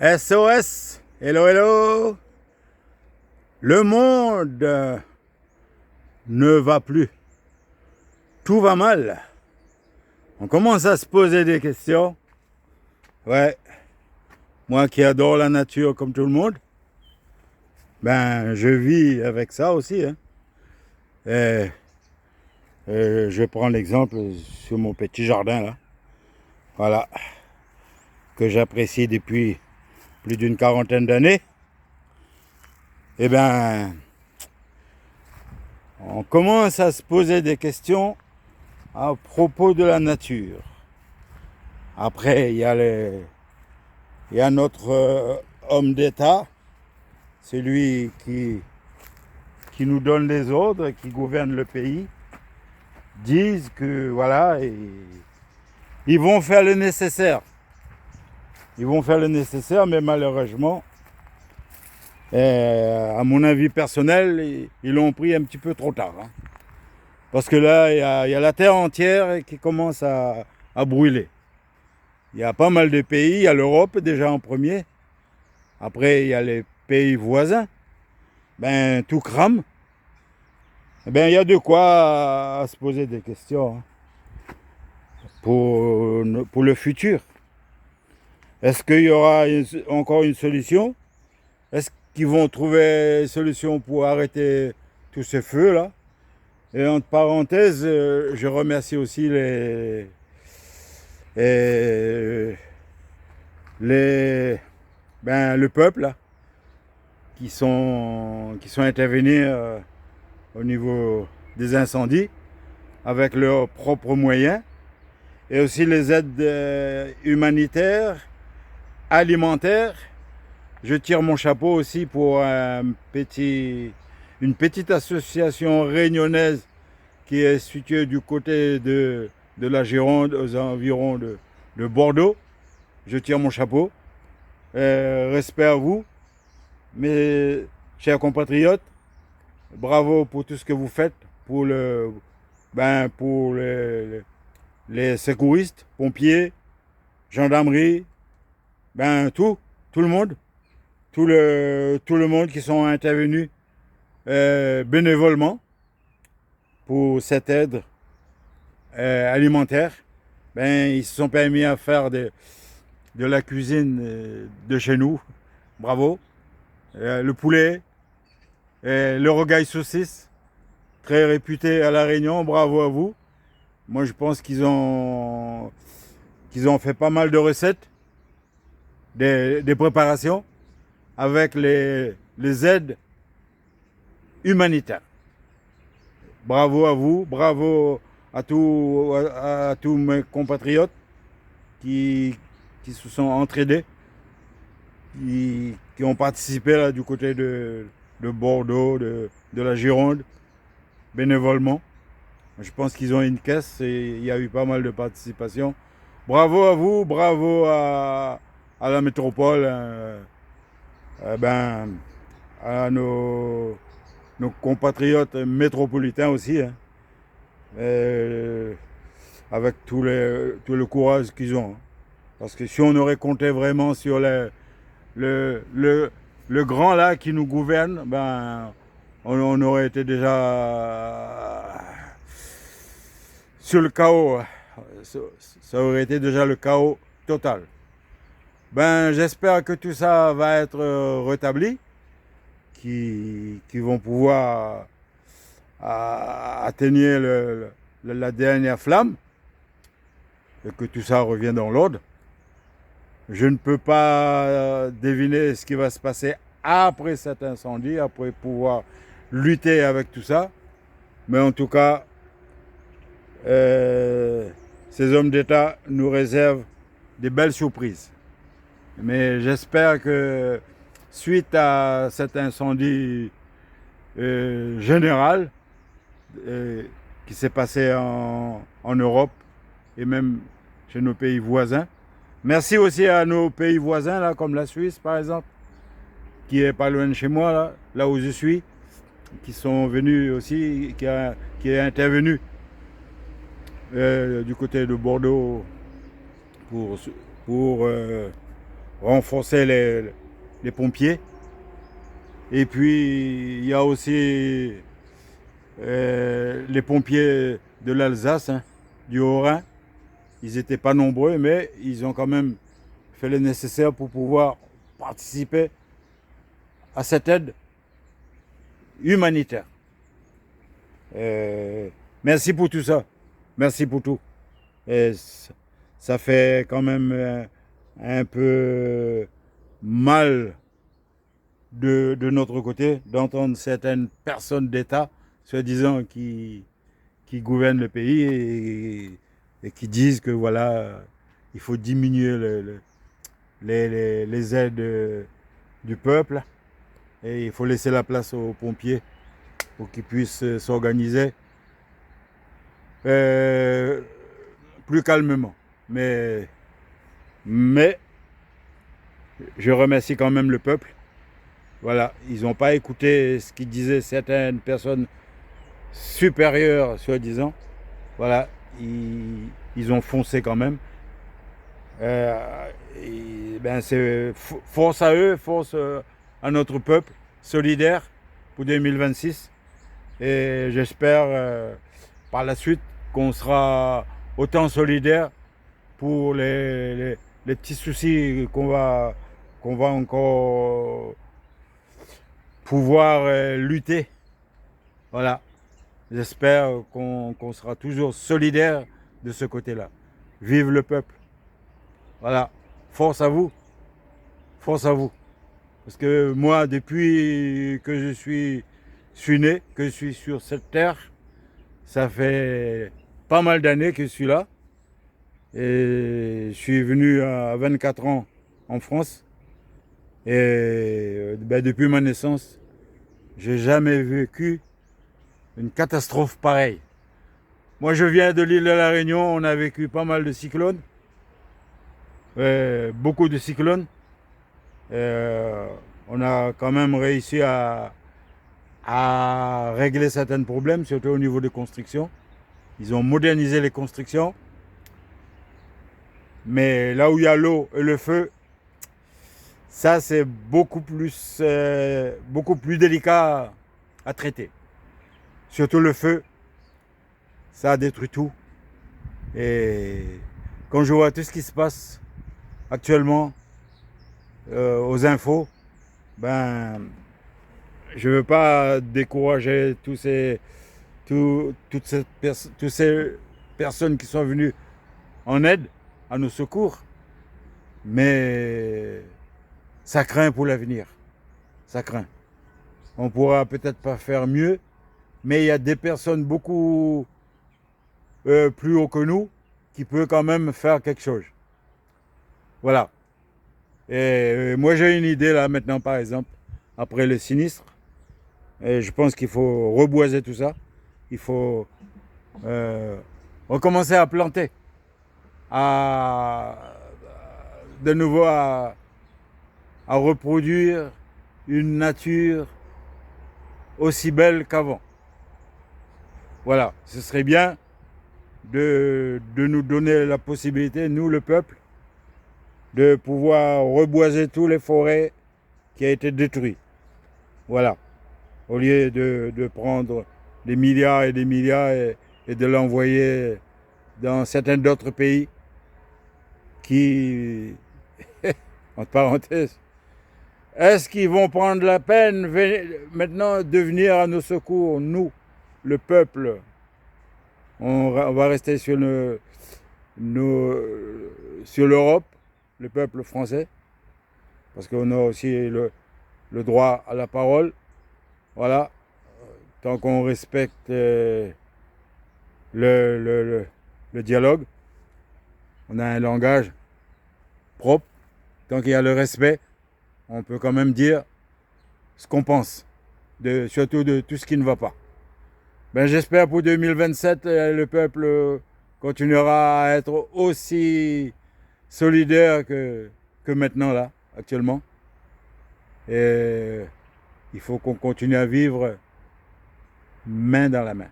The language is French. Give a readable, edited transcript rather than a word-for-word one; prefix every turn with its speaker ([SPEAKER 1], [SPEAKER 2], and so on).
[SPEAKER 1] SOS, hello, hello. Le monde ne va plus. Tout va mal. On commence à se poser des questions. Ouais, moi qui adore la nature comme tout le monde, ben je vis avec ça aussi, hein. Et, je prends l'exemple sur mon petit jardin là. Voilà, que j'apprécie depuis plus d'une quarantaine d'années. Eh ben, on commence à se poser des questions à propos de la nature. Après, il y a notre homme d'État, celui qui nous donne les ordres, qui gouverne le pays, disent que voilà, ils vont faire le nécessaire. Ils vont faire le nécessaire, mais malheureusement, à mon avis personnel, ils l'ont pris un petit peu trop tard, hein. Parce que là, il y a la terre entière qui commence à brûler. Il y a pas mal de pays, il y a l'Europe déjà en premier. Après, il y a les pays voisins. Ben, tout crame. Eh ben, il y a de quoi à se poser des questions, hein, pour le futur. Est-ce qu'il y aura encore une solution? Est-ce qu'ils vont trouver une solution pour arrêter tous ces feux-là? Et entre parenthèses, je remercie aussi et le peuple là, qui sont intervenus au niveau des incendies avec leurs propres moyens, et aussi les aides humanitaires, alimentaires. Je tire mon chapeau aussi pour une petite association réunionnaise qui est située du côté de la Gironde, aux environs de Bordeaux. Je tire mon chapeau. Respect à vous, mes chers compatriotes. Bravo pour tout ce que vous faites pour pour les secouristes, pompiers, gendarmerie, tout le monde, tout le monde qui sont intervenus bénévolement pour cette aide alimentaire. Ils se sont permis à faire de la cuisine de chez nous. Bravo. Le poulet, le rogaille saucisse, très réputé à La Réunion. Bravo à vous. Moi, je pense qu'ils ont fait pas mal de recettes, des préparations avec les aides humanitaires. Bravo à vous, bravo à tous mes compatriotes qui se sont entraînés, qui ont participé là, du côté de Bordeaux, de la Gironde, bénévolement. Je pense qu'ils ont une caisse et il y a eu pas mal de participation. Bravo à vous, bravo à la métropole, à nos compatriotes métropolitains aussi, hein, avec tout le courage qu'ils ont, hein. Parce que si on aurait compté vraiment sur le grand là qui nous gouverne, on aurait été déjà sur le chaos. Ça aurait été déjà le chaos total. J'espère que tout ça va être rétabli, qui vont pouvoir atteindre la dernière flamme et que tout ça revienne dans l'ordre. Je ne peux pas deviner ce qui va se passer après cet incendie, après pouvoir lutter avec tout ça. Mais en tout cas, ces hommes d'État nous réservent des belles surprises. Mais j'espère que suite à cet incendie général qui s'est passé en Europe et même chez nos pays voisins, merci aussi à nos pays voisins, là, comme la Suisse par exemple, qui est pas loin de chez moi, là où je suis, qui sont venus aussi, qui est intervenu du côté de Bordeaux pour renforcer les pompiers. Et puis, il y a aussi les pompiers de l'Alsace, hein, du Haut-Rhin. Ils n'étaient pas nombreux, mais ils ont quand même fait le nécessaire pour pouvoir participer à cette aide humanitaire. Merci pour tout ça. Merci pour tout. Et ça fait quand même un peu mal de notre côté d'entendre certaines personnes d'État, soi-disant, qui gouvernent le pays et qui disent que voilà, il faut diminuer les aides du peuple et il faut laisser la place aux pompiers pour qu'ils puissent s'organiser plus calmement. Mais je remercie quand même le peuple. Voilà, ils n'ont pas écouté ce qu'ils disaient certaines personnes supérieures, soi-disant. Voilà, ils ont foncé quand même. Ben c'est force à eux, force à notre peuple, solidaire pour 2026. Et j'espère par la suite qu'on sera autant solidaire pour les petits soucis qu'on va encore pouvoir lutter. Voilà. J'espère qu'on sera toujours solidaire de ce côté-là. Vive le peuple. Voilà. Force à vous. Force à vous. Parce que moi, depuis que je suis né, que je suis sur cette terre, ça fait pas mal d'années que je suis là. Et je suis venu à 24 ans en France. Et ben, depuis ma naissance, j'ai jamais vécu une catastrophe pareille. Moi, je viens de l'île de la Réunion. On a vécu pas mal de cyclones. Beaucoup de cyclones. On a quand même réussi à régler certains problèmes, surtout au niveau des constructions. Ils ont modernisé les constructions. Mais là où il y a l'eau et le feu, ça c'est beaucoup plus délicat à traiter. Surtout le feu, ça détruit tout. Et quand je vois tout ce qui se passe actuellement aux infos, ben je ne veux pas décourager toutes ces personnes qui sont venues en aide, à nos secours, mais ça craint pour l'avenir. Ça craint. On pourra peut-être pas faire mieux, mais il y a des personnes beaucoup plus haut que nous qui peuvent quand même faire quelque chose. Voilà. Et moi j'ai une idée là maintenant par exemple, après le sinistre, et je pense qu'il faut reboiser tout ça. Il faut recommencer à planter, de nouveau à reproduire une nature aussi belle qu'avant. Voilà, ce serait bien de nous donner la possibilité, nous le peuple, de pouvoir reboiser toutes les forêts qui ont été détruites. Voilà, au lieu de prendre des milliards et des milliards et de l'envoyer dans certains d'autres pays qui, entre parenthèses, est-ce qu'ils vont prendre la peine maintenant de venir à nos secours, nous, le peuple? On va rester sur l'Europe, le peuple français, parce qu'on a aussi le droit à la parole. Voilà, tant qu'on respecte le dialogue, on a un langage propre, tant qu'il y a le respect, on peut quand même dire ce qu'on pense, surtout de tout ce qui ne va pas. Ben, j'espère pour 2027, le peuple continuera à être aussi solidaire que maintenant, là, actuellement. Et il faut qu'on continue à vivre main dans la main.